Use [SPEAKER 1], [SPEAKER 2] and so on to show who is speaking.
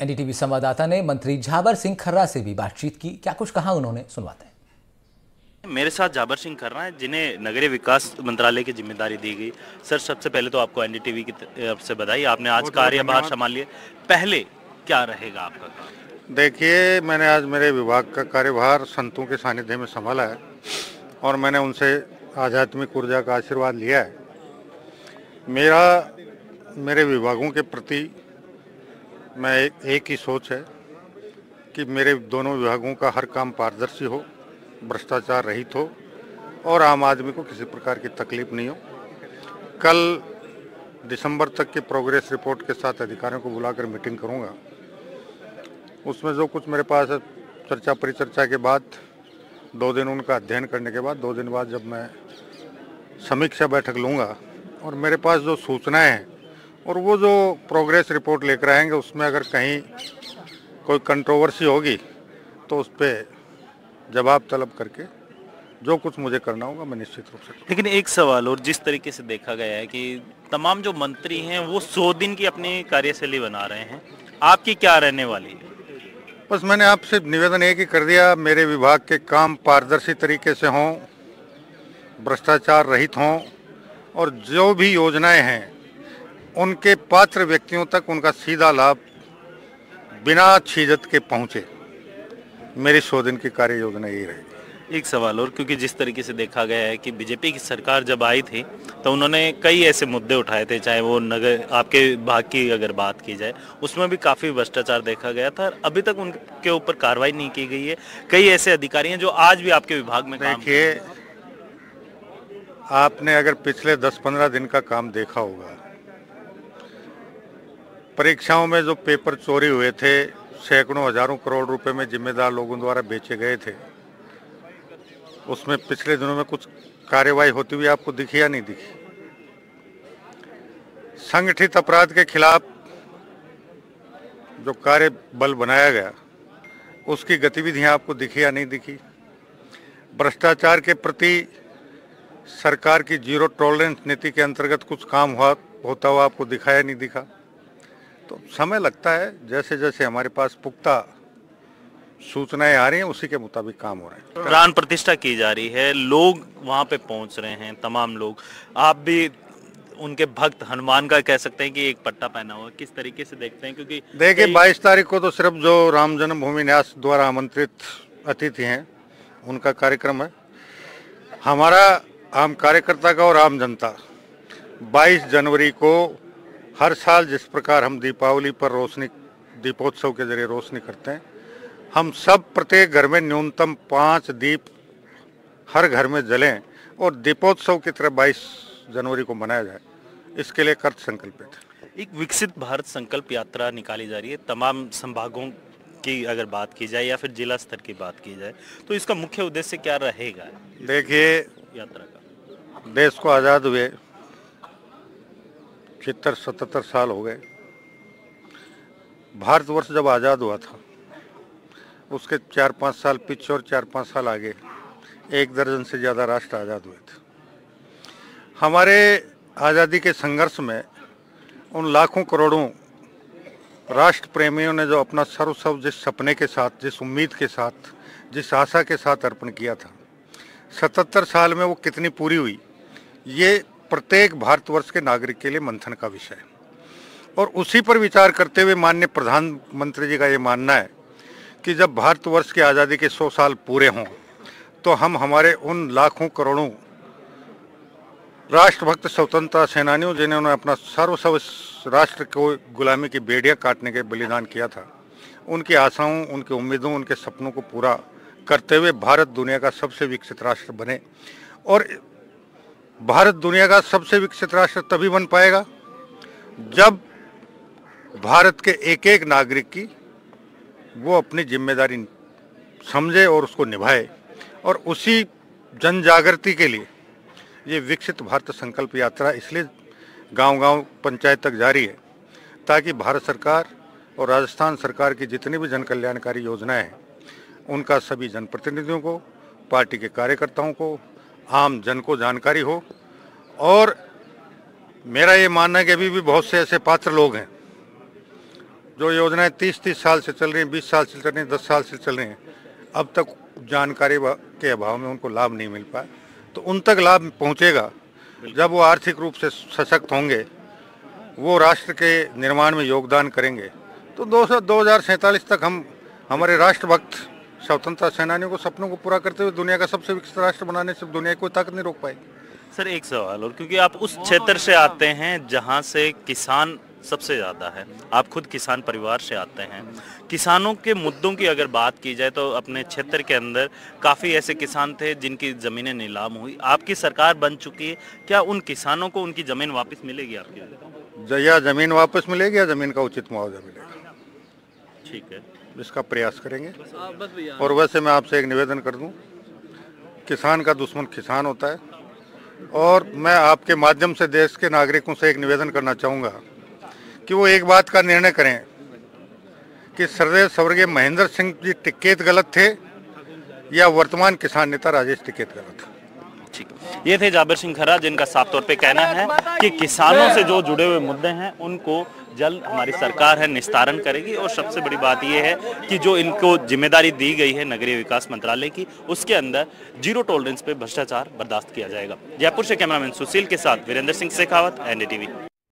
[SPEAKER 1] NDTV संवाददाता ने मंत्री झाबर सिंह खर्रा से भी बातचीत की। क्या कुछ कहा उन्होंने, सुनवाते हैं।
[SPEAKER 2] मेरे साथ झाबर सिंह खर्रा हैं, जिन्हें नगरीय विकास मंत्रालय की जिम्मेदारी दी गई। सर, सबसे पहले तो आपको एनडीटीवी की तरफ से बधाई, आपने आज कार्यभार संभाल लिया। पहले क्या रहेगा आपका काम?
[SPEAKER 3] देखिए, मैंने आज मेरे विभाग का कार्यभार संतों के सानिध्य में संभाला है और मैंने उनसे आध्यात्मिक ऊर्जा का आशीर्वाद लिया है। मेरे विभागों के प्रति मैं एक ही सोच है कि मेरे दोनों विभागों का हर काम पारदर्शी हो, भ्रष्टाचार रहित हो और आम आदमी को किसी प्रकार की तकलीफ नहीं हो। कल दिसंबर तक की प्रोग्रेस रिपोर्ट के साथ अधिकारियों को बुलाकर मीटिंग करूंगा। उसमें जो कुछ मेरे पास चर्चा परिचर्चा के बाद 2 दिन उनका अध्ययन करने के बाद 2 दिन बाद जब मैं समीक्षा बैठक लूँगा और मेरे पास जो सूचनाएं हैं और वो जो प्रोग्रेस रिपोर्ट लेकर आएंगे उसमें अगर कहीं कोई कंट्रोवर्सी होगी तो उस पर जवाब तलब करके जो कुछ मुझे करना होगा मैं निश्चित रूप से।
[SPEAKER 2] लेकिन एक सवाल, और जिस तरीके से देखा गया है कि तमाम जो मंत्री हैं वो 100 दिन की अपनी कार्यशैली बना रहे हैं, आपकी क्या रहने वाली है?
[SPEAKER 3] बस मैंने आपसे निवेदन एक ही कर दिया, मेरे विभाग के काम पारदर्शी तरीके से हों, भ्रष्टाचार रहित हों और जो भी योजनाएं हैं उनके पात्र व्यक्तियों तक उनका सीधा लाभ बिना छीजत के पहुंचे। मेरी 100 दिन की कार्य योजना यही रहेगी।
[SPEAKER 2] एक सवाल और, क्योंकि जिस तरीके से देखा गया है कि बीजेपी की सरकार जब आई थी तो उन्होंने कई ऐसे मुद्दे उठाए थे, चाहे वो नगर आपके विभाग की अगर बात की जाए उसमें भी काफ़ी भ्रष्टाचार देखा गया था। अभी तक उनके ऊपर कार्रवाई नहीं की गई है। कई ऐसे अधिकारी हैं जो आज भी आपके विभाग में काम।
[SPEAKER 3] देखिए, आपने अगर पिछले 10-15 दिन का काम देखा होगा, परीक्षाओं में जो पेपर चोरी हुए थे, सैकड़ों हजारों करोड़ रुपए में जिम्मेदार लोगों द्वारा बेचे गए थे, उसमें पिछले दिनों में कुछ कार्रवाई होती हुई आपको दिखी या नहीं दिखी? संगठित अपराध के खिलाफ जो कार्य बल बनाया गया उसकी गतिविधियां आपको दिखी या नहीं दिखी? भ्रष्टाचार के प्रति सरकार की जीरो टॉलरेंस नीति के अंतर्गत कुछ काम होता हुआ आपको दिखाया नहीं दिखा? तो समय लगता है, जैसे जैसे हमारे पास पुख्ता सूचनाएं आ रही हैं उसी के मुताबिक काम हो रहे हैं।
[SPEAKER 2] प्राण प्रतिष्ठा की जा रही है, लोग वहां पे पहुंच रहे हैं, तमाम लोग। आप भी उनके भक्त हनुमान का कह सकते हैं कि एक पट्टा पहना हुआ, किस तरीके से देखते हैं? क्योंकि
[SPEAKER 3] देखिए, 22 तारीख को तो सिर्फ जो राम जन्मभूमि न्यास द्वारा आमंत्रित अतिथि हैं उनका कार्यक्रम है। हमारा आम कार्यकर्ता का और आम जनता 22 जनवरी को हर साल जिस प्रकार हम दीपावली पर रोशनी दीपोत्सव के जरिए रोशनी करते हैं, हम सब प्रत्येक घर में न्यूनतम 5 दीप हर घर में जलें और दीपोत्सव की तरह 22 जनवरी को मनाया जाए, इसके लिए कृत संकल्पित है।
[SPEAKER 2] एक विकसित भारत संकल्प यात्रा निकाली जा रही है तमाम संभागों की अगर बात की जाए या फिर जिला स्तर की बात की जाए, तो इसका मुख्य उद्देश्य क्या रहेगा?
[SPEAKER 3] देखिए,
[SPEAKER 2] यात्रा का
[SPEAKER 3] देश को आज़ाद हुए 76-77 साल हो गए। भारतवर्ष जब आज़ाद हुआ था उसके 4-5 साल पीछे और 4-5 साल आगे 1 दर्जन से ज़्यादा राष्ट्र आज़ाद हुए थे। हमारे आज़ादी के संघर्ष में उन लाखों करोड़ों राष्ट्र प्रेमियों ने जो अपना सर्वस्व जिस सपने के साथ, जिस उम्मीद के साथ, जिस आशा के साथ अर्पण किया था, 77 साल में वो कितनी पूरी हुई, ये प्रत्येक भारतवर्ष के नागरिक के लिए मंथन का विषय है। और उसी पर विचार करते हुए माननीय प्रधानमंत्री जी का ये मानना है कि जब भारतवर्ष की आज़ादी के 100 साल पूरे हों तो हम हमारे उन लाखों करोड़ों राष्ट्रभक्त स्वतंत्रता सेनानियों जिन्होंने अपना सर्वस्व राष्ट्र को गुलामी की बेड़ियां काटने के बलिदान किया था, उनकी आशाओं, उनकी उम्मीदों, उनके सपनों को पूरा करते हुए भारत दुनिया का सबसे विकसित राष्ट्र बने। और भारत दुनिया का सबसे विकसित राष्ट्र तभी बन पाएगा जब भारत के एक एक नागरिक की वो अपनी जिम्मेदारी समझे और उसको निभाए। और उसी जन जागृति के लिए ये विकसित भारत संकल्प यात्रा इसलिए गांव-गांव पंचायत तक जारी है ताकि भारत सरकार और राजस्थान सरकार की जितनी भी जन कल्याणकारी योजनाएं हैं उनका सभी जनप्रतिनिधियों को, पार्टी के कार्यकर्ताओं को, आम जन को जानकारी हो। और मेरा ये मानना है कि अभी भी बहुत से ऐसे पात्र लोग हैं जो योजनाएं 30-30 साल से चल रही हैं, 20 साल से चल रही हैं, 10 साल से चल रही हैं, अब तक जानकारी के अभाव में उनको लाभ नहीं मिल पाया। तो उन तक लाभ पहुंचेगा जब वो आर्थिक रूप से सशक्त होंगे, वो राष्ट्र के निर्माण में योगदान करेंगे। तो 2047 तक हम हमारे राष्ट्रभक्त स्वतंत्रता सेनानियों को सपनों को पूरा करते हुए दुनिया का सबसे विकसित राष्ट्र बनाने से दुनिया की कोई ताकत नहीं रोक पाएगी।
[SPEAKER 2] सर एक सवाल और, क्योंकि आप उस क्षेत्र से आते हैं जहां से किसान सबसे ज़्यादा है, आप खुद किसान परिवार से आते हैं, किसानों के मुद्दों की अगर बात की जाए तो अपने क्षेत्र के अंदर काफ़ी ऐसे किसान थे जिनकी ज़मीनें नीलाम हुई, आपकी सरकार बन चुकी है, क्या उन किसानों को उनकी ज़मीन वापस मिलेगी आपकी?
[SPEAKER 3] या ज़मीन वापस मिलेगी या ज़मीन का उचित मुआवजा मिलेगा।
[SPEAKER 2] ठीक है,
[SPEAKER 3] इसका प्रयास करेंगे। और वैसे मैं आपसे एक निवेदन कर दूं, किसान का दुश्मन किसान होता है, और मैं आपके माध्यम से देश के नागरिकों से एक निवेदन करना चाहूँगा कि वो एक बात का निर्णय करें कि सरदेव स्वर्गीय महेंद्र सिंह जी टिकैत गलत थे या वर्तमान किसान नेता राजेश टिकैत गलत थे।
[SPEAKER 2] ठीक, ये थे जाबिर सिंह खर्रा, जिनका साफ तौर पे कहना है कि किसानों से जो जुड़े हुए मुद्दे हैं उनको जल्द हमारी सरकार है निस्तारण करेगी। और सबसे बड़ी बात यह है कि जो इनको जिम्मेदारी दी गई है नगरीय विकास मंत्रालय की, उसके अंदर जीरो टॉलरेंस पे भ्रष्टाचार बर्दाश्त किया जाएगा। जयपुर से कैमरामैन सुशील के साथ वीरेंद्र सिंह शेखावत, NDTV।